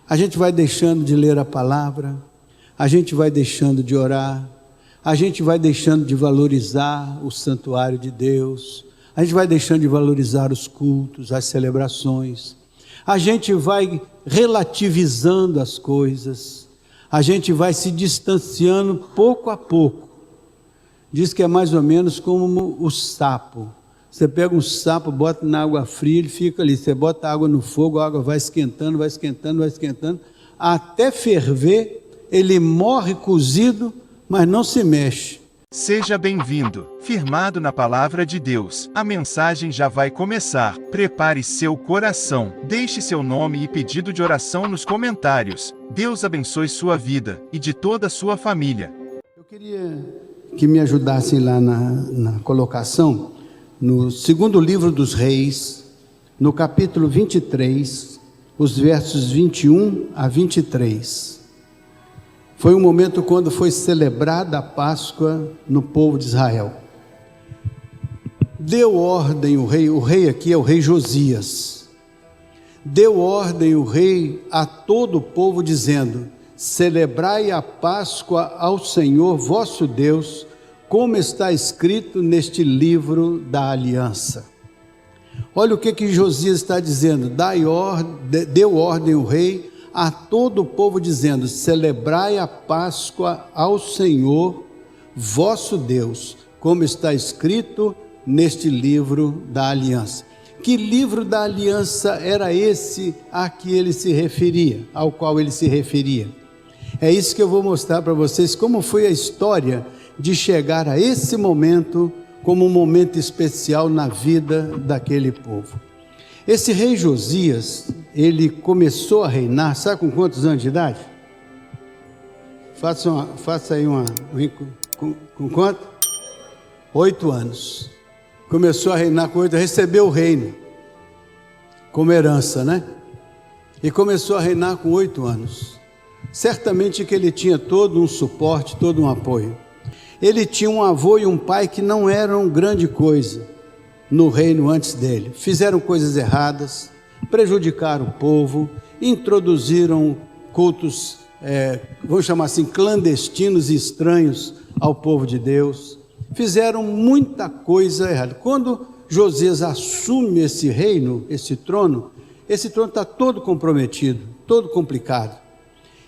A gente vai deixando de ler a palavra, a gente vai deixando de orar, a gente vai deixando de valorizar o santuário de Deus, a gente vai deixando de valorizar os cultos, as celebrações, a gente vai relativizando as coisas, a gente vai se distanciando pouco a pouco. Diz que é mais ou menos como o sapo. Você pega um sapo, bota na água fria, ele fica ali. Você bota água no fogo, a água vai esquentando, vai esquentando, vai esquentando, até ferver, ele morre cozido, mas não se mexe. Seja bem-vindo, firmado na palavra de Deus. A mensagem já vai começar. Prepare seu coração. Deixe seu nome e pedido de oração nos comentários. Deus abençoe sua vida e de toda a sua família. Eu queria que me ajudassem lá na colocação, no segundo livro dos Reis, no capítulo 23, os versos 21 a 23. Foi um momento quando foi celebrada a Páscoa no povo de Israel. Deu ordem o rei aqui é o rei Josias. Deu ordem o rei a todo o povo dizendo: celebrai a Páscoa ao Senhor vosso Deus, como está escrito neste livro da aliança. Olha o que Josias está dizendo: deu ordem o rei a todo o povo dizendo: celebrai a Páscoa ao Senhor vosso Deus, como está escrito neste livro da aliança. Que livro da aliança era esse a que ele se referia, ao qual ele se referia? É isso que eu vou mostrar para vocês, como foi a história de chegar a esse momento como um momento especial na vida daquele povo. Esse rei Josias, ele começou a reinar, sabe com quantos anos de idade? Faça aí com quanto? 8 anos. Começou a reinar com 8, recebeu o reino como herança, né? E começou a reinar com 8 anos. Certamente que ele tinha todo um suporte, todo um apoio. Ele tinha um avô e um pai que não eram grande coisa no reino antes dele. Fizeram coisas erradas, prejudicaram o povo, introduziram cultos, vamos chamar assim, clandestinos e estranhos ao povo de Deus. Fizeram muita coisa errada. Quando Josias assume esse reino, esse trono está todo comprometido, todo complicado.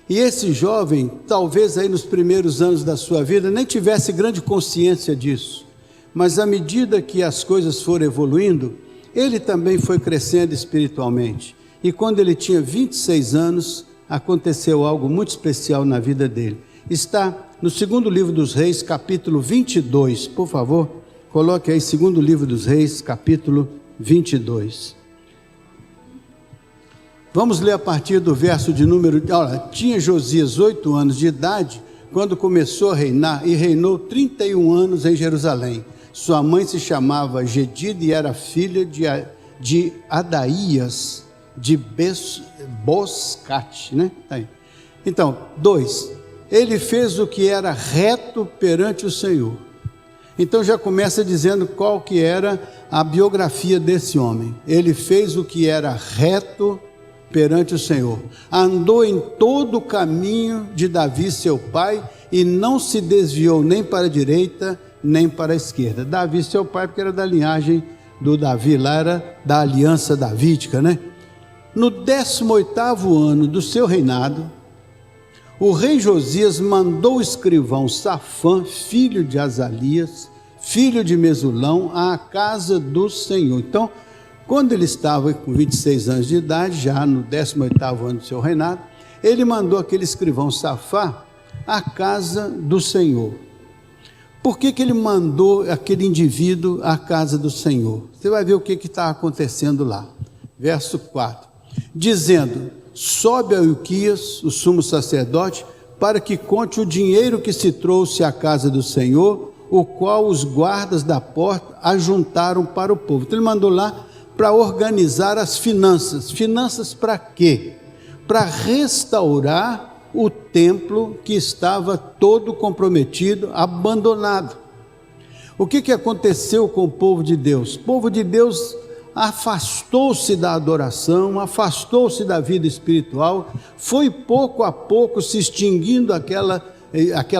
E esse jovem, talvez aí nos primeiros anos da sua vida, nem tivesse grande consciência disso. Mas à medida que as coisas foram evoluindo, ele também foi crescendo espiritualmente. E quando ele tinha 26 anos, aconteceu algo muito especial na vida dele. Está no segundo livro dos Reis, capítulo 22. Por favor, coloque aí segundo livro dos Reis, capítulo 22. Vamos ler a partir do verso de número... Olha, tinha Josias 8 anos de idade quando começou a reinar, e reinou 31 anos em Jerusalém. Sua mãe se chamava Jedida e era filha de Adaías de Boscate, né? Então, 2, ele fez o que era reto perante o Senhor. Então já começa dizendo qual que era a biografia desse homem. Ele fez o que era reto perante o Senhor, andou em todo o caminho de Davi seu pai, e não se desviou nem para a direita, nem para a esquerda. Davi seu pai, porque era da linhagem do Davi, lá era da aliança davídica, né? No 18º ano do seu reinado, o rei Josias mandou o escrivão Safã, filho de Azalias, filho de Mesulão, à casa do Senhor. Então, quando ele estava com 26 anos de idade, já no 18º ano do seu reinado, ele mandou aquele escrivão Safá à casa do Senhor. Por que ele mandou aquele indivíduo à casa do Senhor? Você vai ver o que está acontecendo lá. Verso 4. Dizendo: sobe a Ilquias, o sumo sacerdote, para que conte o dinheiro que se trouxe à casa do Senhor, o qual os guardas da porta ajuntaram para o povo. Então ele mandou lá para organizar as finanças. Finanças para quê? Para restaurar o templo que estava todo comprometido, abandonado. O que aconteceu com o povo de Deus? O povo de Deus afastou-se da adoração, afastou-se da vida espiritual, foi pouco a pouco se extinguindo aquela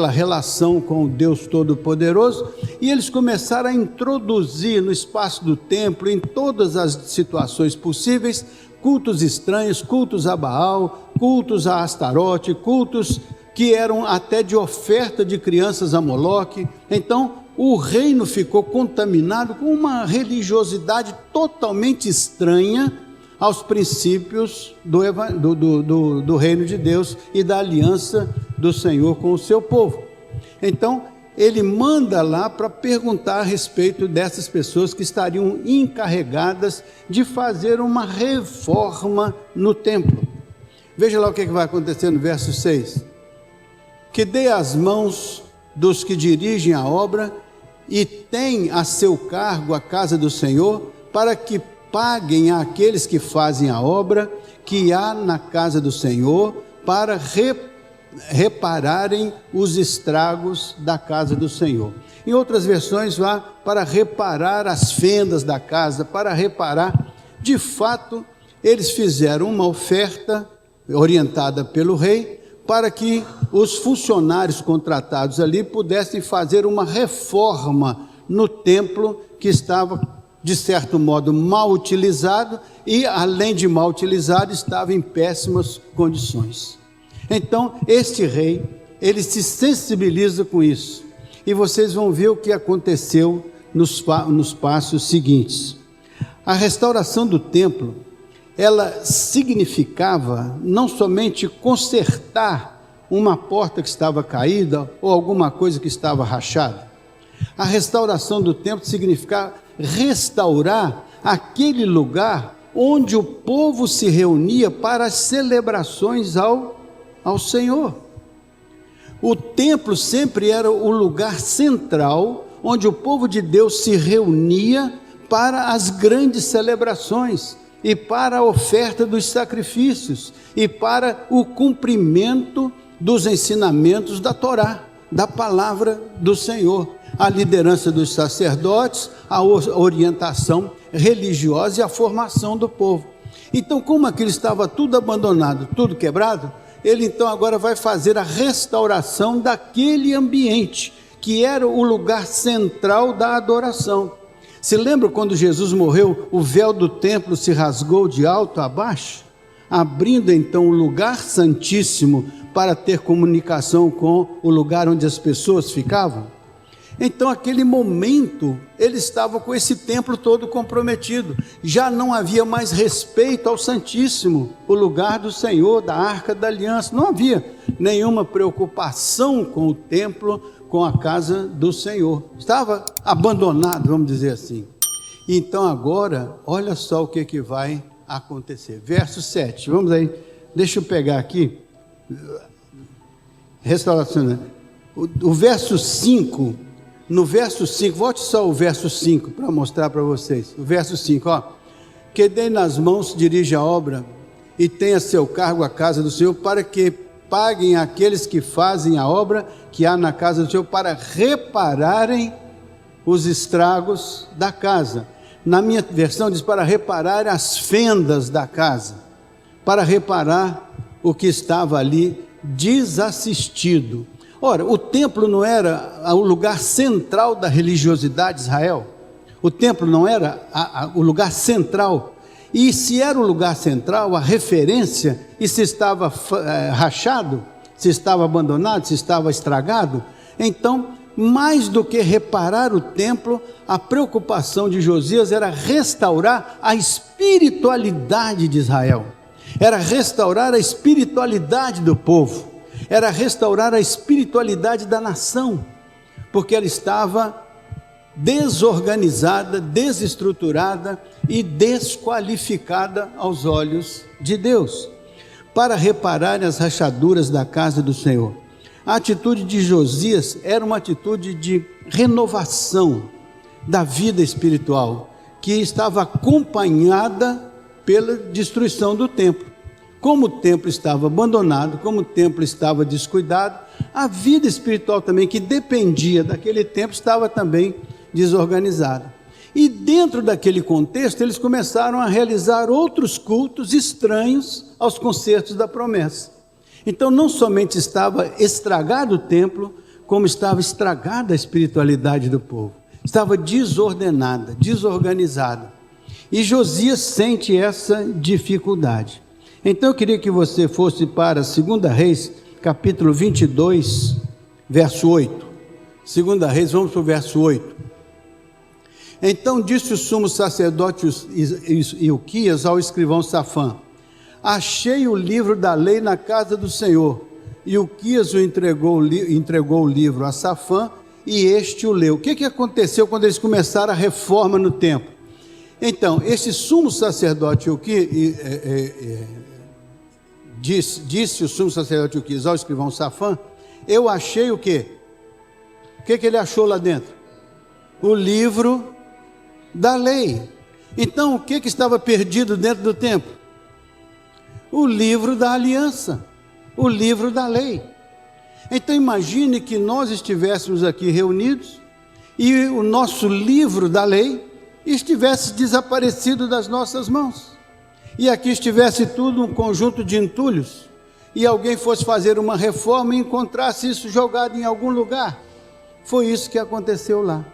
relação com o Deus Todo-Poderoso, e eles começaram a introduzir no espaço do templo, em todas as situações possíveis, cultos estranhos, cultos a Baal, cultos a Astarote, cultos que eram até de oferta de crianças a Moloque. Então o reino ficou contaminado com uma religiosidade totalmente estranha aos princípios do reino de Deus e da aliança do Senhor com o seu povo. Então ele manda lá para perguntar a respeito dessas pessoas que estariam encarregadas de fazer uma reforma no templo. Veja lá o que vai acontecer no verso 6. Que dê as mãos dos que dirigem a obra e têm a seu cargo a casa do Senhor, para que paguem àqueles que fazem a obra que há na casa do Senhor, para repararem os estragos da casa do Senhor. Em outras versões, vá para reparar as fendas da casa, para reparar. De fato, eles fizeram uma oferta orientada pelo rei, para que os funcionários contratados ali pudessem fazer uma reforma no templo que estava, de certo modo, mal utilizado e, além de mal utilizado, estava em péssimas condições. Então, este rei, ele se sensibiliza com isso, e vocês vão ver o que aconteceu nos passos seguintes. A restauração do templo, ela significava não somente consertar uma porta que estava caída ou alguma coisa que estava rachada. A restauração do templo significava restaurar aquele lugar onde o povo se reunia para as celebrações ao Senhor. O templo sempre era o lugar central onde o povo de Deus se reunia para as grandes celebrações, e para a oferta dos sacrifícios, e para o cumprimento dos ensinamentos da Torá, da palavra do Senhor, a liderança dos sacerdotes, a orientação religiosa e a formação do povo. Então, como aquilo estava tudo abandonado, tudo quebrado, ele então agora vai fazer a restauração daquele ambiente, que era o lugar central da adoração. Se lembra quando Jesus morreu, o véu do templo se rasgou de alto a baixo, abrindo então o lugar santíssimo para ter comunicação com o lugar onde as pessoas ficavam? Então, aquele momento, ele estava com esse templo todo comprometido, já não havia mais respeito ao Santíssimo, o lugar do Senhor, da Arca da Aliança, não havia nenhuma preocupação com o templo, com a casa do Senhor, estava abandonado, vamos dizer assim. Então agora, olha só o que vai acontecer, verso 7, vamos aí, deixa eu pegar aqui, restauração, o verso 5, no verso 5, volte só o verso 5, para mostrar para vocês, o verso 5, ó, que dê nas mãos, dirige a obra, e tenha seu cargo a casa do Senhor, para que paguem aqueles que fazem a obra que há na casa do Senhor, para repararem os estragos da casa. Na minha versão diz para reparar as fendas da casa, para reparar o que estava ali desassistido. Ora, o templo não era o lugar central da religiosidade de Israel, o templo não era o lugar central. E se era o lugar central, a referência, e se estava rachado, se estava abandonado, se estava estragado, então, mais do que reparar o templo, a preocupação de Josias era restaurar a espiritualidade de Israel, era restaurar a espiritualidade do povo, era restaurar a espiritualidade da nação, porque ela estava desorganizada, desestruturada e desqualificada aos olhos de Deus, para reparar as rachaduras da casa do Senhor. A atitude de Josias era uma atitude de renovação da vida espiritual, que estava acompanhada pela destruição do templo. Como o templo estava abandonado, como o templo estava descuidado, a vida espiritual também, que dependia daquele templo, estava também desorganizada. E dentro daquele contexto, eles começaram a realizar outros cultos estranhos aos concertos da promessa. Então, não somente estava estragado o templo, como estava estragada a espiritualidade do povo. Estava desordenada, desorganizada. E Josias sente essa dificuldade. Então, eu queria que você fosse para 2 Reis, capítulo 22, verso 8. 2 Reis, vamos para o verso 8. Então disse o sumo sacerdote Ilquias ao escrivão Safã: achei o livro da lei na casa do Senhor. E Ilquias entregou o livro a Safã, e este o leu. O que aconteceu quando eles começaram a reforma no templo? Então, esse sumo sacerdote Ilquias, disse o sumo sacerdote Ilquias ao escrivão Safã: eu achei o quê? O que ele achou lá dentro? O livro da lei. Então, o que estava perdido dentro do templo? O livro da aliança, o livro da lei. Então, imagine que nós estivéssemos aqui reunidos e o nosso livro da lei estivesse desaparecido das nossas mãos, e aqui estivesse tudo um conjunto de entulhos, e alguém fosse fazer uma reforma e encontrasse isso jogado em algum lugar. Foi isso que aconteceu lá.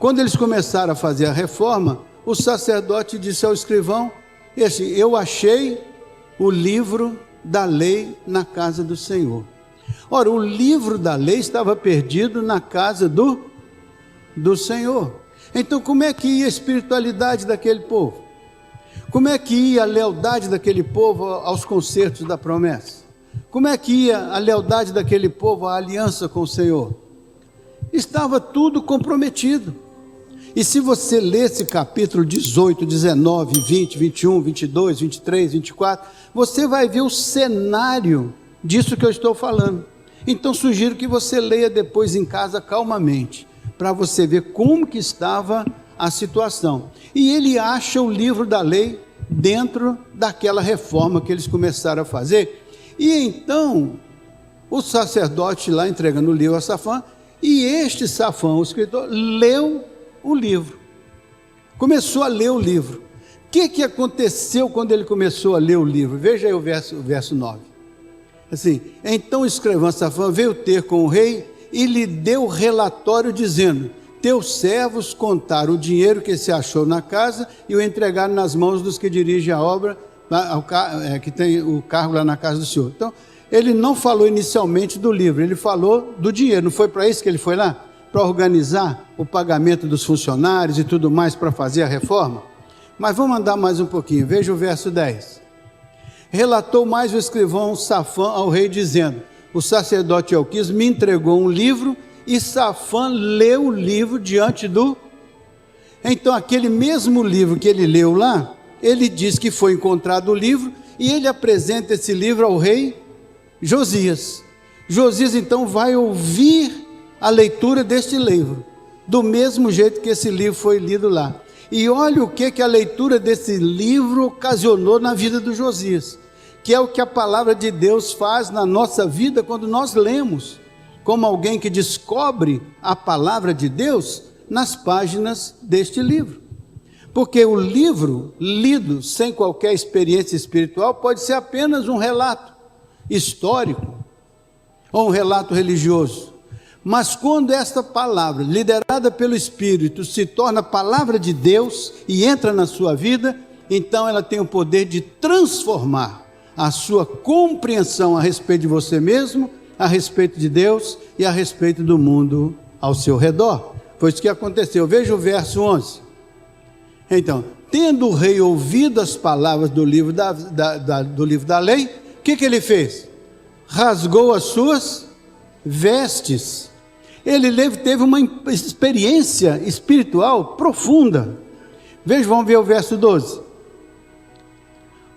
Quando eles começaram a fazer a reforma, o sacerdote disse ao escrivão: eu achei o livro da lei na casa do Senhor. Ora, o livro da lei estava perdido na casa do Senhor. Então, como é que ia a espiritualidade daquele povo? Como é que ia a lealdade daquele povo aos concertos da promessa? Como é que ia a lealdade daquele povo à aliança com o Senhor? Estava tudo comprometido. E se você ler esse capítulo 18, 19, 20, 21, 22, 23, 24, você vai ver o cenário disso que eu estou falando. Então sugiro que você leia depois em casa calmamente, para você ver como que estava a situação. E ele acha o livro da lei dentro daquela reforma que eles começaram a fazer. E então o sacerdote lá entregando o livro a Safã, e este Safã, o escritor, leu o livro, começou a ler o livro. O que aconteceu quando ele começou a ler o livro? Veja aí o verso 9. Assim: então o escrivão Safã veio ter com o rei e lhe deu relatório dizendo: teus servos contaram o dinheiro que se achou na casa e o entregaram nas mãos dos que dirigem a obra, que tem o cargo lá na casa do Senhor. Então, ele não falou inicialmente do livro, ele falou do dinheiro. Não foi para isso que ele foi lá? Para organizar o pagamento dos funcionários e tudo mais para fazer a reforma? Mas vamos andar mais um pouquinho, veja o verso 10. Relatou mais o escrivão Safã ao rei dizendo: o sacerdote Ilquias me entregou um livro, e Safã leu o livro diante do... Então aquele mesmo livro que ele leu lá, ele diz que foi encontrado o livro, e ele apresenta esse livro ao rei Josias. Josias então vai ouvir a leitura deste livro, do mesmo jeito que esse livro foi lido lá. E olha o que a leitura desse livro ocasionou na vida do Josias, que é o que a palavra de Deus faz na nossa vida quando nós lemos, como alguém que descobre a palavra de Deus nas páginas deste livro. Porque o livro lido sem qualquer experiência espiritual pode ser apenas um relato histórico ou um relato religioso. Mas quando esta palavra, liderada pelo Espírito, se torna palavra de Deus e entra na sua vida, então ela tem o poder de transformar a sua compreensão a respeito de você mesmo, a respeito de Deus e a respeito do mundo ao seu redor. Foi isso que aconteceu. Veja o verso 11. Então, tendo o rei ouvido as palavras do livro da lei, o que ele fez? Rasgou as suas vestes. Ele teve uma experiência espiritual profunda. Veja, vamos ver o verso 12.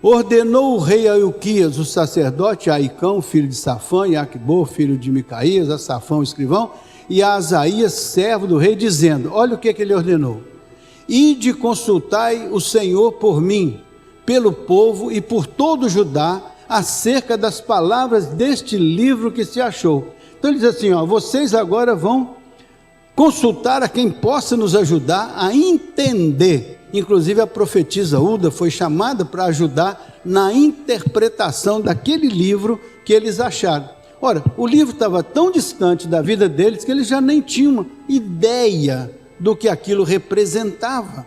Ordenou o rei a Ilquias, o sacerdote, a Aicão, filho de Safã, e a Aquibor, filho de Micaías, a Safã, o escrivão, e a Asaías, servo do rei, dizendo: olha o que ele ordenou: ide consultai o Senhor por mim, pelo povo e por todo Judá, acerca das palavras deste livro que se achou. Então ele diz assim: vocês agora vão consultar a quem possa nos ajudar a entender. Inclusive a profetisa Hulda foi chamada para ajudar na interpretação daquele livro que eles acharam. Ora, o livro estava tão distante da vida deles que eles já nem tinham ideia do que aquilo representava,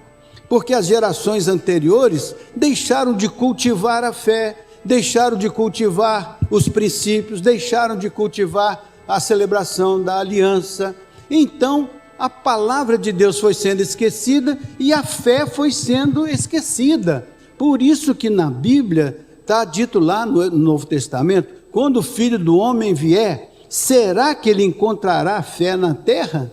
porque as gerações anteriores deixaram de cultivar a fé, deixaram de cultivar os princípios, deixaram de cultivar a celebração da aliança. Então, a palavra de Deus foi sendo esquecida e a fé foi sendo esquecida. Por isso que na Bíblia está dito lá no Novo Testamento, quando o Filho do Homem vier, será que ele encontrará fé na terra?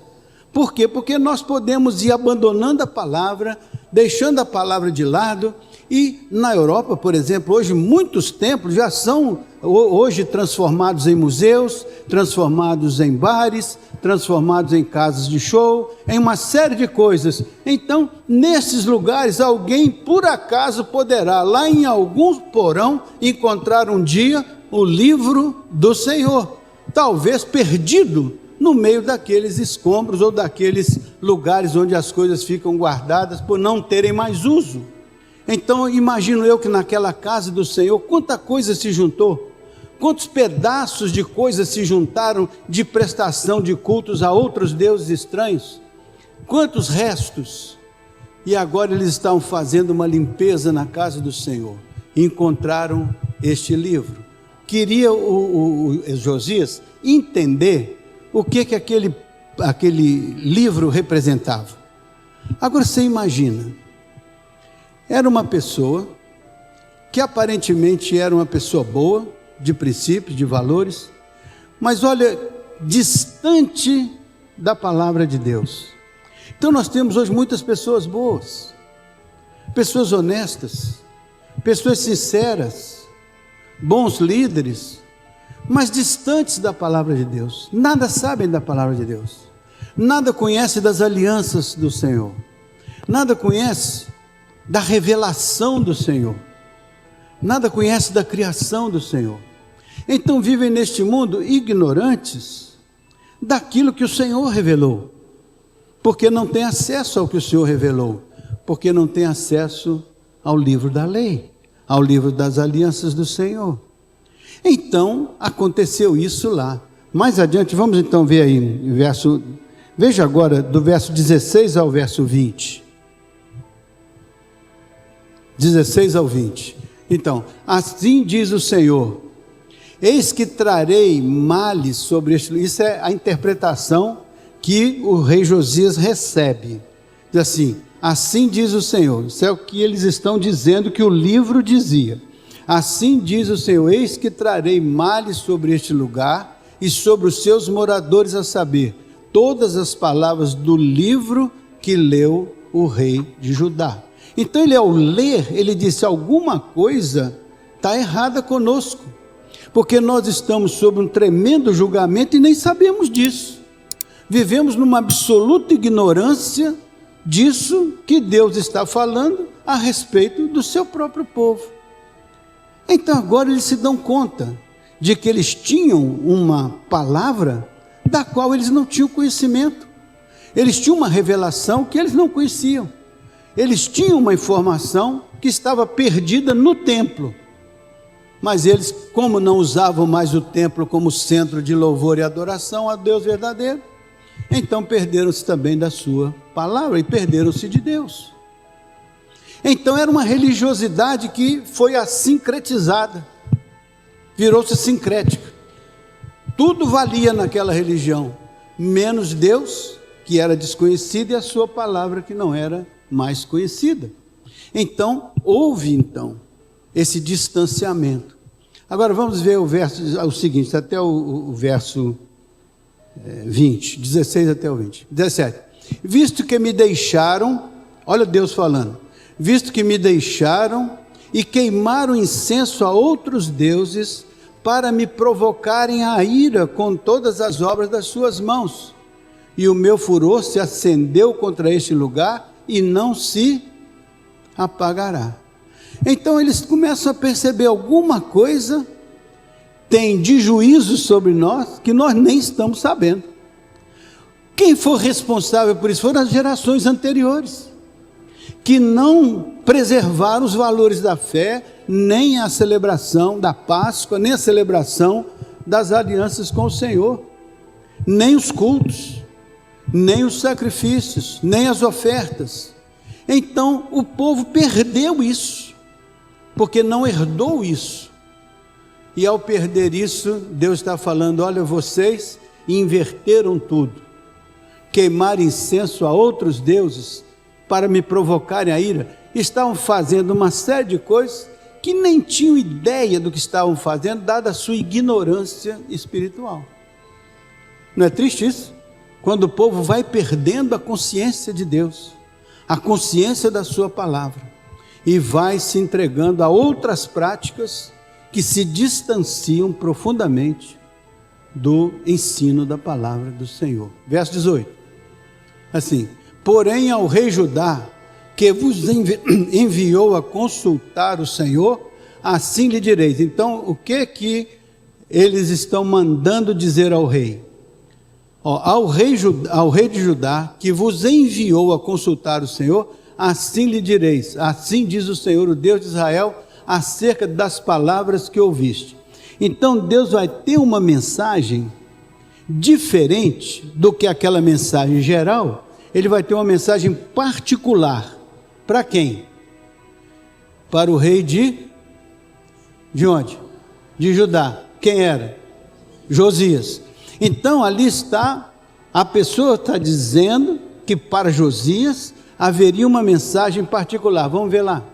Por quê? Porque nós podemos ir abandonando a palavra, deixando a palavra de lado. E na Europa, por exemplo, hoje muitos templos já são hoje transformados em museus, transformados em bares, transformados em casas de show, em uma série de coisas. Então, nesses lugares, alguém por acaso poderá, lá em algum porão, encontrar um dia o livro do Senhor, talvez perdido no meio daqueles escombros ou daqueles lugares onde as coisas ficam guardadas por não terem mais uso. Então, imagino eu que naquela casa do Senhor, quanta coisa se juntou, quantos pedaços de coisas se juntaram de prestação de cultos a outros deuses estranhos, quantos restos. E agora eles estão fazendo uma limpeza na casa do Senhor, encontraram este livro. Queria o Josias entender o que aquele livro representava. Agora você imagina, era uma pessoa que aparentemente era uma pessoa boa, de princípios, de valores, mas olha, distante da palavra de Deus. Então nós temos hoje muitas pessoas boas, pessoas honestas, pessoas sinceras, bons líderes, mas distantes da palavra de Deus, nada sabem da palavra de Deus, nada conhecem das alianças do Senhor, nada conhece da revelação do Senhor, nada conhece da criação do Senhor. Então vivem neste mundo ignorantes daquilo que o Senhor revelou, porque não tem acesso ao que o Senhor revelou, porque não tem acesso ao livro da lei, ao livro das alianças do Senhor. Então aconteceu isso lá. Mais adiante, vamos então ver aí, veja agora do verso 16 ao verso 20. 16 ao 20. Então, assim diz o Senhor: eis que trarei males sobre este. Isso é a interpretação que o rei Josias recebe. Diz assim: assim diz o Senhor. Isso é o que eles estão dizendo que o livro dizia. Assim diz o Senhor: eis que trarei males sobre este lugar e sobre os seus moradores, a saber, todas as palavras do livro que leu o rei de Judá. Então ele, ao ler, ele disse: alguma coisa está errada conosco, porque nós estamos sob um tremendo julgamento e nem sabemos disso. Vivemos numa absoluta ignorância disso que Deus está falando a respeito do seu próprio povo. Então agora eles se dão conta de que eles tinham uma palavra da qual eles não tinham conhecimento. Eles tinham uma revelação que eles não conheciam. Eles tinham uma informação que estava perdida no templo, mas eles, como não usavam mais o templo como centro de louvor e adoração a Deus verdadeiro, então perderam-se também da sua palavra e perderam-se de Deus. Então era uma religiosidade que foi assincretizada, virou-se sincrética. Tudo valia naquela religião, menos Deus, que era desconhecido, e a sua palavra, que não era mais conhecida. Então houve esse distanciamento. Agora vamos ver o seguinte, até o verso 20, 16 até o 20, 17. Visto que me deixaram, olha Deus falando, visto que me deixaram e queimaram incenso a outros deuses para me provocarem a ira com todas as obras das suas mãos, e o meu furor se acendeu contra este lugar e não se apagará. Então eles começam a perceber alguma coisa tem de juízo sobre nós que nós nem estamos sabendo. O Quem for responsável por isso foram as gerações anteriores, que não preservaram os valores da fé, nem a celebração da Páscoa, nem a celebração das alianças com o Senhor, nem os cultos, nem os sacrifícios, nem as ofertas. Então o povo perdeu isso, porque não herdou isso. E ao perder isso, Deus está falando: olha, vocês inverteram tudo, queimaram incenso a outros deuses para me provocarem a ira, estavam fazendo uma série de coisas que nem tinham ideia do que estavam fazendo, dada a sua ignorância espiritual. Não é triste isso? Quando o povo vai perdendo a consciência de Deus, a consciência da sua palavra, e vai se entregando a outras práticas que se distanciam profundamente do ensino da palavra do Senhor. Verso 18, assim: porém ao rei Judá, que vos enviou a consultar o Senhor, assim lhe direis. Então, o que eles estão mandando dizer ao rei? Ao rei de Judá, que vos enviou a consultar o Senhor, assim lhe direis: assim diz o Senhor, o Deus de Israel, acerca das palavras que ouviste. Então Deus vai ter uma mensagem diferente do que aquela mensagem geral. Ele vai ter uma mensagem particular. Para quem? Para o rei de onde? De Judá. Quem era? Josias. Então ali está, a pessoa está dizendo que para Josias haveria uma mensagem particular. Vamos ver lá.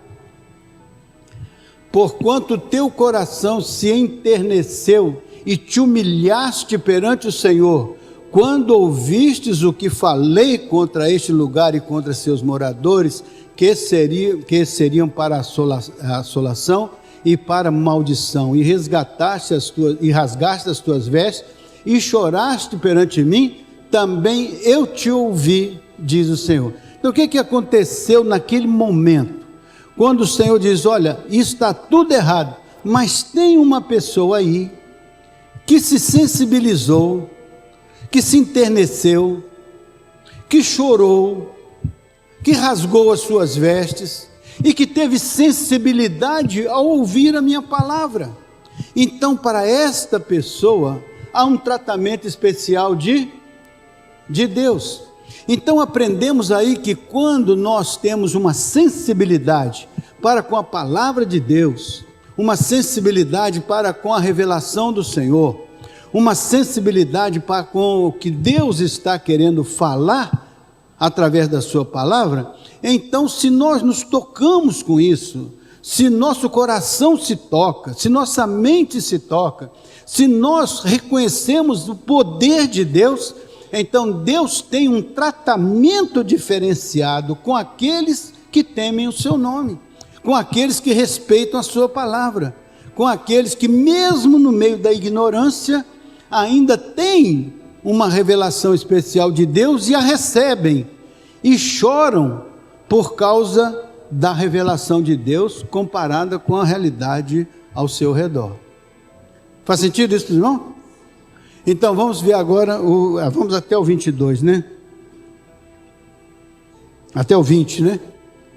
Porquanto teu coração se enterneceu e te humilhaste perante o Senhor, quando ouvistes o que falei contra este lugar e contra seus moradores, que seriam para assolação e para maldição, e rasgaste as tuas vestes, e choraste perante mim, também eu te ouvi, diz o Senhor. Então o que aconteceu naquele momento? Quando o Senhor diz: olha, isso está tudo errado, mas tem uma pessoa aí, que se sensibilizou, que se enterneceu, que chorou, que rasgou as suas vestes, e que teve sensibilidade ao ouvir a minha palavra. Então para esta pessoa, há um tratamento especial de Deus. Então aprendemos aí que quando nós temos uma sensibilidade para com a palavra de Deus, uma sensibilidade para com a revelação do Senhor, uma sensibilidade para com o que Deus está querendo falar através da sua palavra, então se nós nos tocamos com isso, se nosso coração se toca, se nossa mente se toca, se nós reconhecemos o poder de Deus, então Deus tem um tratamento diferenciado com aqueles que temem o seu nome, com aqueles que respeitam a sua palavra, com aqueles que mesmo no meio da ignorância ainda têm uma revelação especial de Deus e a recebem e choram por causa da revelação de Deus comparada com a realidade ao seu redor. Faz sentido isso, irmão? Então vamos ver agora, vamos até o 22, né? Até o 20, né?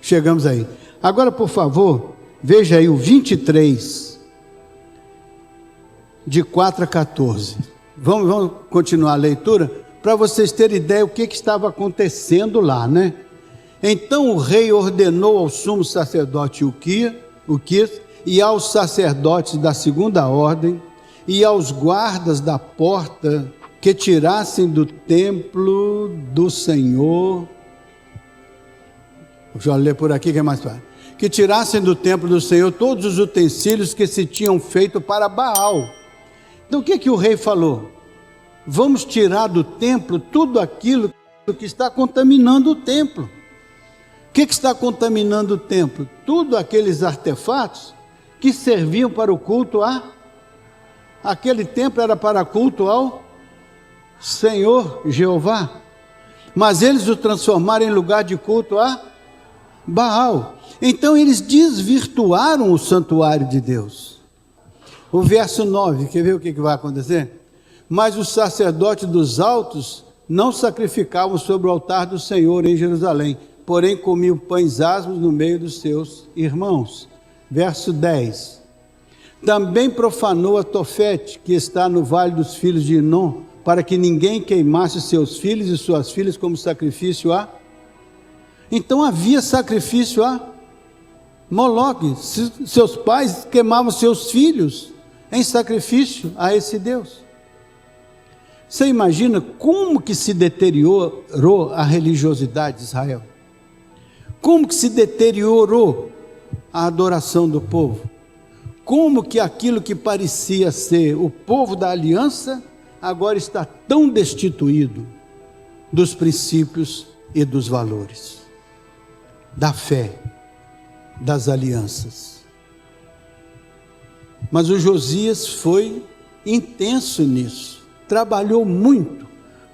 Chegamos aí. Agora, por favor, veja aí o 23, de 4 a 14. Vamos continuar a leitura, para vocês terem ideia o que estava acontecendo lá, né? Então o rei ordenou ao sumo sacerdote Uquias e aos sacerdotes da segunda ordem e aos guardas da porta que tirassem do templo do Senhor. Deixa eu ler por aqui que é mais fácil. Que tirassem do templo do Senhor todos os utensílios que se tinham feito para Baal. Então o que o rei falou? Vamos tirar do templo tudo aquilo que está contaminando o templo. O que está contaminando o templo? Tudo aqueles artefatos que serviam para o culto aquele templo era para culto ao Senhor Jeová, mas eles o transformaram em lugar de culto a Baal. Então eles desvirtuaram o santuário de Deus. O verso 9, quer ver o que vai acontecer? Mas o sacerdote dos altos não sacrificavam sobre o altar do Senhor em Jerusalém, porém comiam pães asmos no meio dos seus irmãos. Verso 10. Também profanou a Tofete, que está no vale dos filhos de Inom, para que ninguém queimasse seus filhos e suas filhas como sacrifício a... Então havia sacrifício a Moloque. Seus pais queimavam seus filhos em sacrifício a esse Deus. Você imagina como que se deteriorou a religiosidade de Israel? Como que se deteriorou a adoração do povo? Como que aquilo que parecia ser o povo da aliança, agora está tão destituído dos princípios e dos valores, da fé, das alianças. Mas o Josias foi intenso nisso, trabalhou muito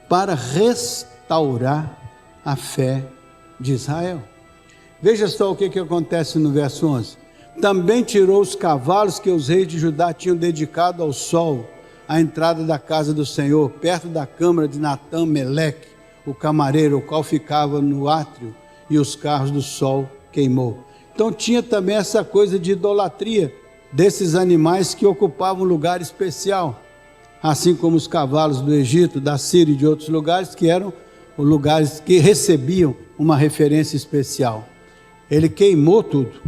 para restaurar a fé de Israel. Veja só o que acontece no verso 11. Também tirou os cavalos que os reis de Judá tinham dedicado ao sol, à entrada da casa do Senhor, perto da câmara de Natã-Meleque, o camareiro, o qual ficava no átrio, e os carros do sol queimou. Então tinha também essa coisa de idolatria desses animais que ocupavam um lugar especial, assim como os cavalos do Egito, da Síria e de outros lugares, que eram os lugares que recebiam uma referência especial. Ele queimou tudo,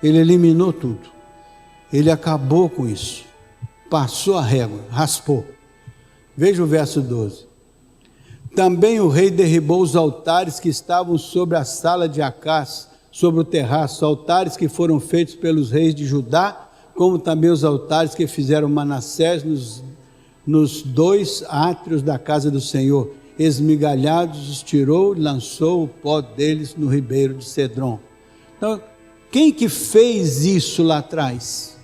ele eliminou tudo, ele acabou com isso, passou a régua, raspou. Veja o verso 12. Também o rei derribou os altares que estavam sobre a sala de Acás, sobre o terraço, altares que foram feitos pelos reis de Judá, como também os altares que fizeram Manassés nos dois átrios da casa do Senhor. Esmigalhados os tirou e lançou o pó deles no ribeiro de Cedron. Então, quem que fez isso lá atrás?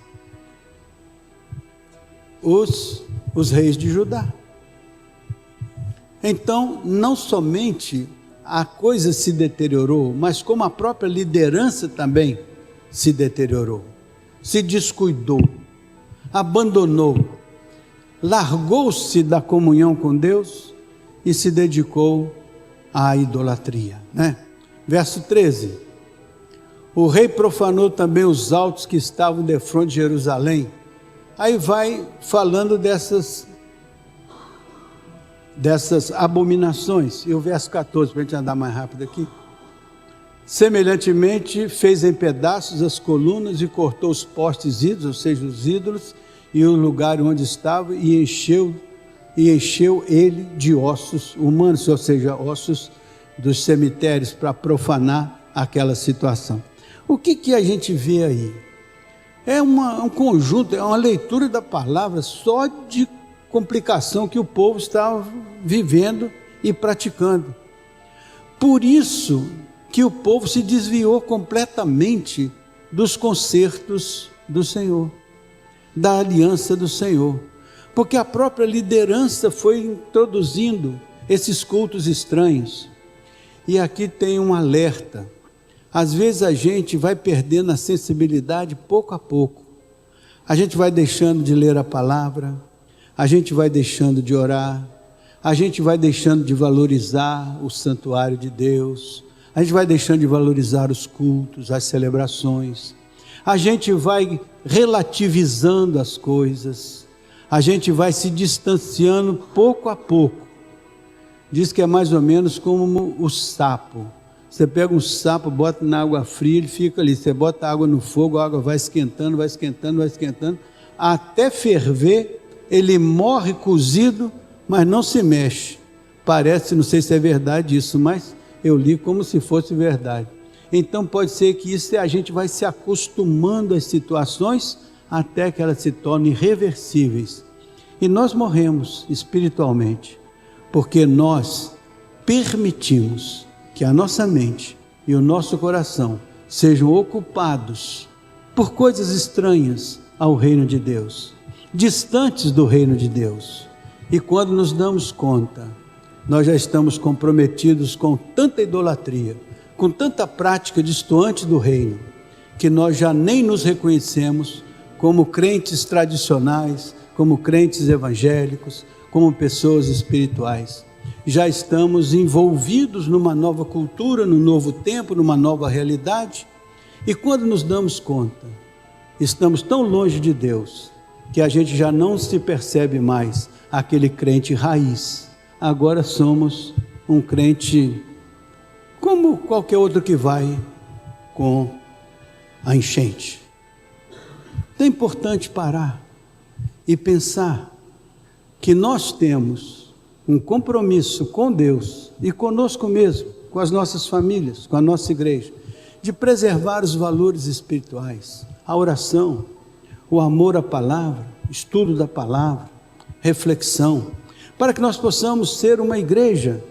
Os reis de Judá. Então, não somente a coisa se deteriorou, mas como a própria liderança também se deteriorou, se descuidou, abandonou, largou-se da comunhão com Deus e se dedicou à idolatria, né? Verso 13. O rei profanou também os altos que estavam defronte de Jerusalém. Aí vai falando dessas abominações. E o verso 14, para a gente andar mais rápido aqui. Semelhantemente, fez em pedaços as colunas e cortou os postes ídolos, ou seja, os ídolos, e o lugar onde estava, e encheu ele de ossos humanos, ou seja, ossos dos cemitérios, para profanar aquela situação. O que a gente vê aí? É um conjunto, é uma leitura da palavra só de complicação que o povo estava vivendo e praticando. Por isso que o povo se desviou completamente dos concertos do Senhor, da aliança do Senhor, porque a própria liderança foi introduzindo esses cultos estranhos. E aqui tem um alerta. Às vezes a gente vai perdendo a sensibilidade pouco a pouco. A gente vai deixando de ler a palavra, a gente vai deixando de orar, a gente vai deixando de valorizar o santuário de Deus, a gente vai deixando de valorizar os cultos, as celebrações, a gente vai relativizando as coisas, a gente vai se distanciando pouco a pouco. Diz que é mais ou menos como o sapo. Você pega um sapo, bota na água fria, ele fica ali. Você bota água no fogo, a água vai esquentando, vai esquentando, vai esquentando, até ferver, ele morre cozido, mas não se mexe. Parece, não sei se é verdade isso, mas eu li como se fosse verdade. Então pode ser que isso a gente vai se acostumando às situações até que elas se tornem irreversíveis. E nós morremos espiritualmente, porque nós permitimos que a nossa mente e o nosso coração sejam ocupados por coisas estranhas ao reino de Deus, distantes do reino de Deus. E quando nos damos conta, nós já estamos comprometidos com tanta idolatria, com tanta prática distoante do reino, que nós já nem nos reconhecemos como crentes tradicionais, como crentes evangélicos, como pessoas espirituais. já estamos envolvidos numa nova cultura, num novo tempo, numa nova realidade. E quando nos damos conta, estamos tão longe de Deus, que a gente já não se percebe mais aquele crente raiz. Agora somos um crente como qualquer outro que vai com a enchente. É importante parar e pensar que nós temos um compromisso com Deus e conosco mesmo, com as nossas famílias, com a nossa igreja, de preservar os valores espirituais, a oração, o amor à palavra, estudo da palavra, reflexão, para que nós possamos ser uma igreja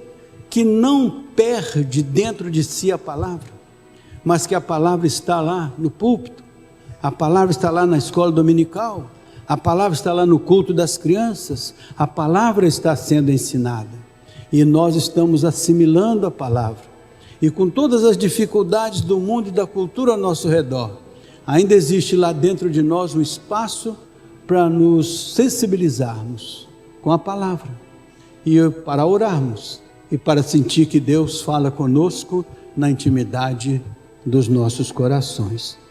que não perde dentro de si a palavra, mas que a palavra está lá no púlpito, a palavra está lá na escola dominical, a palavra está lá no culto das crianças, a palavra está sendo ensinada, e nós estamos assimilando a palavra, e com todas as dificuldades do mundo e da cultura ao nosso redor, ainda existe lá dentro de nós um espaço para nos sensibilizarmos com a palavra, e para orarmos, e para sentir que Deus fala conosco na intimidade dos nossos corações.